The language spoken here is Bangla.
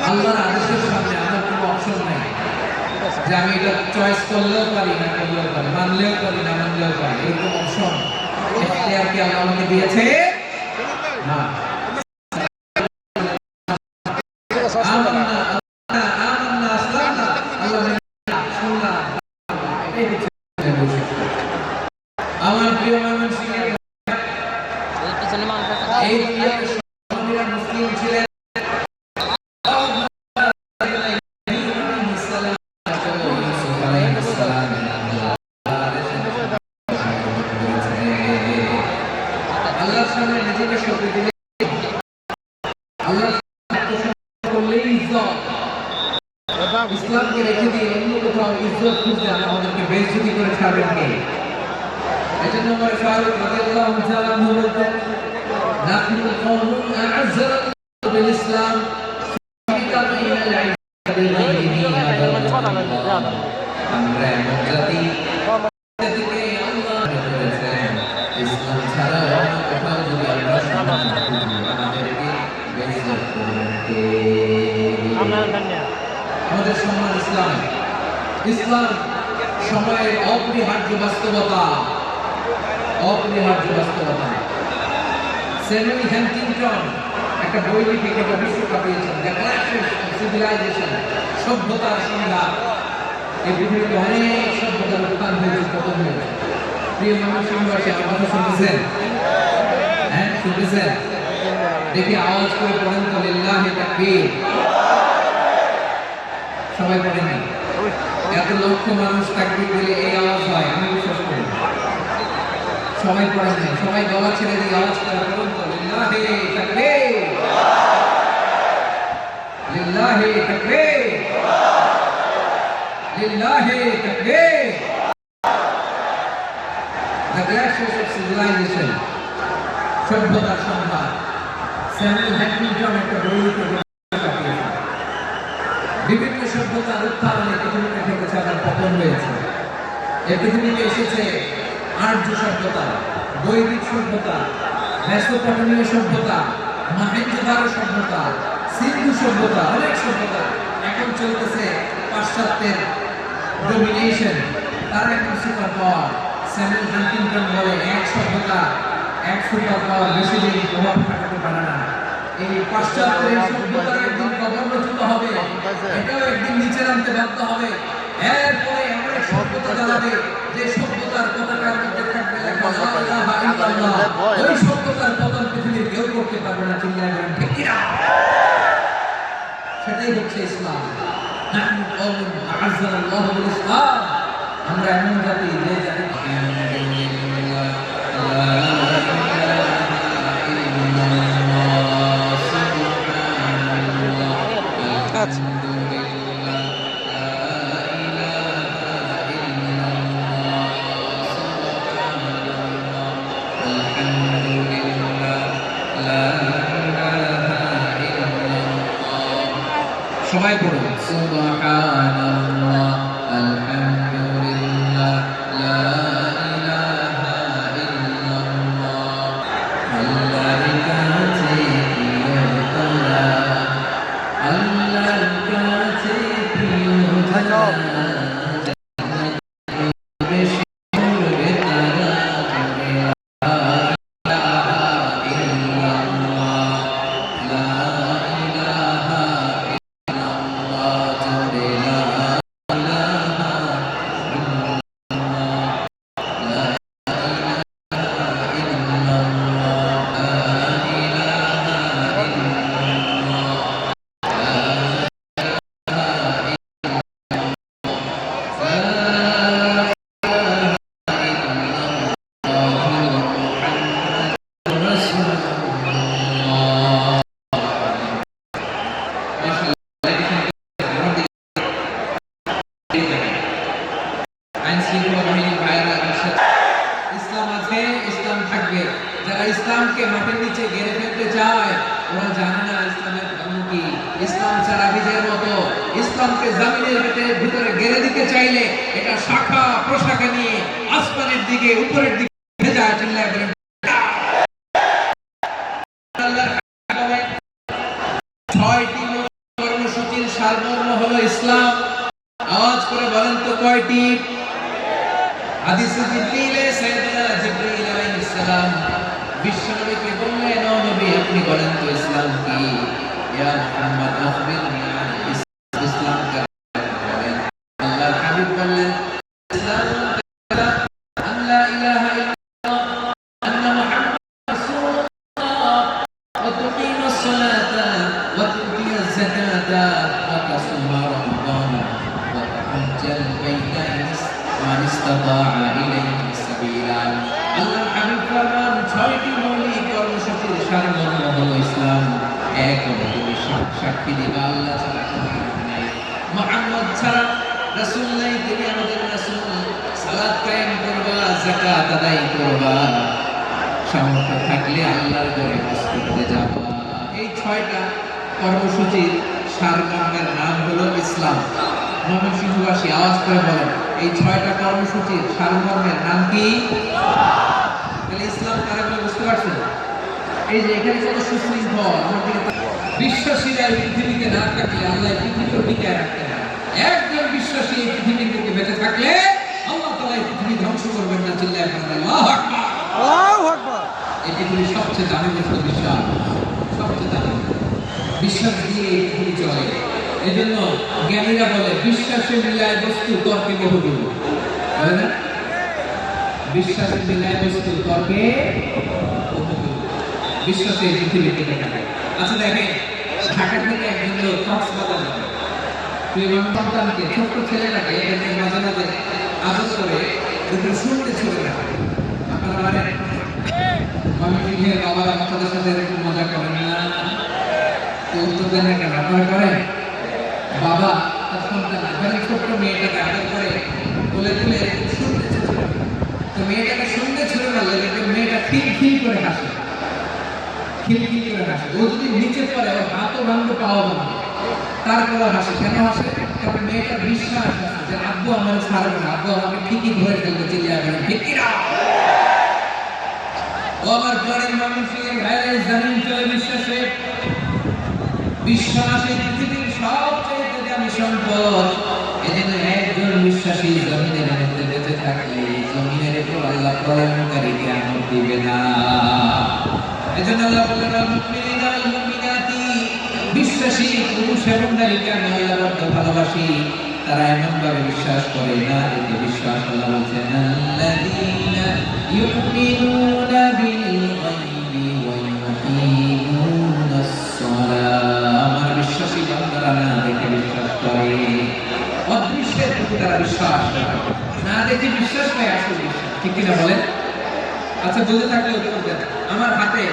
আল্লাহর আদেশের সামনে আমার কোনো অপশন নাই যে আমি এটা চয়েস করলেও পারি না করলেও পারি, মানলেও পারি না মানলেও পারি, এরকম অপশন এখতিয়ার কি আল্লাহ আমাকে দিয়েছে? না। আমার প্রিয় ময়মনসিংহের এই দুনিয়াতে সবাই মুসলিম ছিলেন। আল্লাহর সামনে নিজেকে সঁপে দিলে আল্লাহর করলেই ইজ্জত, ইসলামকে রেখে দিয়ে অন্য কোথাও ইজ্জত খুঁজলে আমাদেরকে বেইজ্জতি করে ছাড়বেন কে? এজন্য ওমর ফারুক রাদিয়াল্লাহু তাআলা আনহু বলতেন, নাহনু কওমুন আ'আজ্জানা বিল ইসলাম আমরা এমন জাতি জাতিকে আল্লাহ বলেছেন ইসলাম ছাড়া অন্য কোথাও যদি আমরা সম্মান খুঁজি আমাদেরকে বেইজ্জত করবেন কে? আমাদের সম্মান ইসলাম। ইসলাম সময়ের অপরিহার্য বাস্তবতা, অপরিহার্য বাস্তবতা। স্যামুয়েল হ্যান্টিংটন একটা বই লিখে একটা বিশ্ব কাঁপিয়েছেন, দ্য ক্ল্যাশ অফ সিভিলাইজেশন, সভ্যতার সংঘাত। এই পৃথিবীতে অনেক সভ্যতার উত্থান হয়েছে, পতন হয়েছে। প্রিয় ময়মনসিংহবাসী, আমার কথা শুনতেছেন? হ্যাঁ, শুনতেছেন? দেখি আওয়াজ করে পড়েন তো, লিল্লাহি তাকবীর। সবাই পড়েন না? এত লক্ষ মানুষ তাকবীর দিলে এই আওয়াজ হয়, আমি বিশ্বাস করি। সবাই পড়েন না, সবাই গলা ছেড়ে দিয়ে আওয়াজ করে পড়ুন তো, লিল্লাহি তাকবীর, লিল্লাহি তাকবীর, লিল্লাহি তাকবীর। দ্য ক্ল্যাশ অফ সিভিলাইজেশন, সভ্যতার সংঘাত। স্যামুয়েল হ্যান্টিংটন একটা বই লিখে বিভিন্ন সভ্যতার উত্থানে পৃথিবীতে ঘটেছে আবার পতন হয়েছে। এই পৃথিবীতে এসেছে আর্য সভ্যতা, বৈদিক সভ্যতা, মেসোপটেমীয় সভ্যতা, মহেঞ্জোদারো সভ্যতা, সিন্ধু সভ্যতা, অনেক সভ্যতা। এখন চলতেছে পাশ্চাত্যের ডমিনেশন, তারা একটা সুপার পাওয়ার। স্যামুয়েল হ্যান্টিংটন বলে এক সভ্যতা এক সুপার পাওয়ার বেশি দিন প্রভাব খাটাতে পারে না। এই পাশ্চাত্যের সভ্যতার একদিন কবররচিত হবে, এটাও একদিন নিচে নামতে বাধ্য হবে। এরপরে এমন এক সভ্যতা দাঁড়াবে যে সভ্যতার পতাকার মধ্যে থাকবে লেখা লা ইলাহা ইল্লাল্লাহ। ওই সভ্যতার পতন পৃথিবীর কেউ করতে পারবে না, চিল্লায় বলেন ঠিক কিনা? সেটাই হচ্ছে ইসলাম। নাহনু কওমুন আ'আজ্জানা আল্লাহু বিল ইসলাম, আমরা এমন জাতি যে জাতি সবাই পড়ুন সুবহানাল্লাহ, আলহামদুলিল্লাহ, লা ইলাহা ইল্লাল্লাহ। আল্লাহর কাছে প্রিয় তারা, আল্লাহর কাছে প্রিয় তারা, ইসলাম আছে, ইসলাম থাকবে। যারা ইসলামকে মাটির নিচে গেড়ে ফেলতে চায় ওরা জানে না ইসলামের ধর্ম কি। ইসলাম ছাড়া বীজের মতো। ইসলামকে জমিনের ভিতরে গেড়ে দিতে চাইলে এটা শাখা প্রশাখা নিয়ে আসমানের দিকে উপরের দিকে যায়, চিল্লায় বলেন ছয়টি কর্মসূচির সারমর্ম হলো ইসলাম। আওয়াজ করে বলেন তো কয়টি? হাদিসে জিবরিলে সাইয়েদনা জিবরিল আলাইহিস সালাম বিশ্বনবীকে বললেন, ও নবী আপনি বলেন তো ইসলাম কি? ইয়া মুহাম্মদ আখবিরনি আন ইসলাম কা বলেন। আল্লাহর হাবিব বললেন, ইসলাম আন লা ইলাহা ইল্লাল্লাহ আন্না মুহাম্মাদুর রাসূলুল্লাহ ওয়া তুকিমাস সালাতা ওয়া তুতিয়াজ যাকাতা ওয়া তাসুমা রমাদানা ওয়া তাহজ্জাল বাইতা মান ইসতাতাআ ইলাইহি সাবিলা। আল্লাহর হাবিব ফরমান, ছয়টি মৌলিক কর্মসূচির সারমর্ম হলো ইসলাম। এক হলো তুমি সাক্ষী দিবা আল্লাহ ছাড়া কোনো ইলাহ নাই, মুহাম্মদ ছাড়া রাসূল নাই, তিনি আমাদের রাসূল। সালাত কায়েম করবা, যাকাত আদায় করবা, সামর্থ্য থাকলে আল্লাহর ঘরে হজ করতে যাবা। এই ছয়টা কর্মসূচির সারমর্মের নাম হলো ইসলাম। ময়মনসিংহবাসী আওয়াজ করে বলেন, এই ছয়টা কর্মসূচির সারমর্মের নাম কি? তাহলে ইসলাম কারা বলে বুঝতে পারছেন? এই যে এখানে কত সুশৃঙ্খল, আমার দিকে বিশ্বাসীরা এই পৃথিবীতে না থাকলে আল্লাহ পৃথিবীকে টিকায় রাখতে পারে। একজন বিশ্বাসী এই পৃথিবীর বুকে বেঁচে থাকলে আল্লাহ তাআলা এই পৃথিবী ধ্বংস করবেন না। চিল্লায় বলেন আল্লাহু আকবার। আল্লাহু আকবার। এই পৃথিবীর সবচেয়ে দামি বস্তু বিশ্বাস, সবচেয়ে দামি বিশ্বাস দিয়ে এই পৃথিবী চলে। এজন্য জ্ঞানীরা বলে, বিশ্বাসে মিলায় বস্তু তর্কে বহুদূর। বলে না? বিশ্বাসে মিলায় বস্তু তর্কে বহুদূর। বিশ্বাসে পৃথিবী টিকে থাকে। আচ্ছা দেখেন, ঢাকা থেকে একজন লোক কক্সবাজার যাবে, প্রিয়মান সন্তানকে, ছোট্ট ছেলেটাকে এদেরকে মাঝে মাঝে আদর করে ওদের শুনতে ছোট রাখে। আপনারা জানেন ময়মনসিংহের বাবারা বাচ্চাদের সাথে এরকম মজা করেন না? উত্তর দেন না কেন? আপনারা করেন? বাবা তার সন্তান মানে ছোট্ট মেয়েটাকে আদর করে বলে দিলে শুনতে ছোট রাখে। তো মেয়েটাকে শুনতে ছোট রাখলে মেয়েটা খিলখিল করে হাসে, খিলখিল করে হাসে। ও যদি নিচে পড়ে ওর হাতও ভাঙবে, পাও ভাঙবে, তারপরে হাসে। কেন হাসে? কারণ মেয়েটার বিশ্বাস আছে যে আব্বু আমার ছাড়বে না, আব্বু আমাকে ঠিকই ধরে ফেলবে। চিল্লায় বলেন ঠিক কিনা? ও আমার প্রাণের ময়মনসিংহের ভাইরা, জামিন চলে বিশ্বাসে। বিশ্বাস এই পৃথিবীর সবচেয়ে দামি সম্পদ। এজন্য একজন বিশ্বাসী জমিনের মধ্যে বেঁচে থাকলে জমিনের উপর আল্লাহ প্রলয়ঙ্কারীকে আমল দিবে না। এজন্য আল্লাহ বললেন, আল মুমিনিনা ওয়াল মুমিনাতি, বিশ্বাসী পুরুষ এবং নারীকে আমি আল্লাহ বড় ভালোবাসি। তারা এমন ভাবে বিশ্বাস করে না যে বিশ্বাস আল্লাহ বলছেন, আল্লাযীনা ইউমিনুনা বিল গায়বি ওয়া ইউকিমুনাস সালাহ। আমার বিশ্বাসী বান্দারা না দেখে বিশ্বাস করে, অদৃশ্যের প্রতি তারা বিশ্বাস করে, না দেখে বিশ্বাস করে আসল বিশ্বাস। ঠিক কিনা বলেন? আচ্ছা বুঝে থাকলে উত্তর দেন। আমার হাতে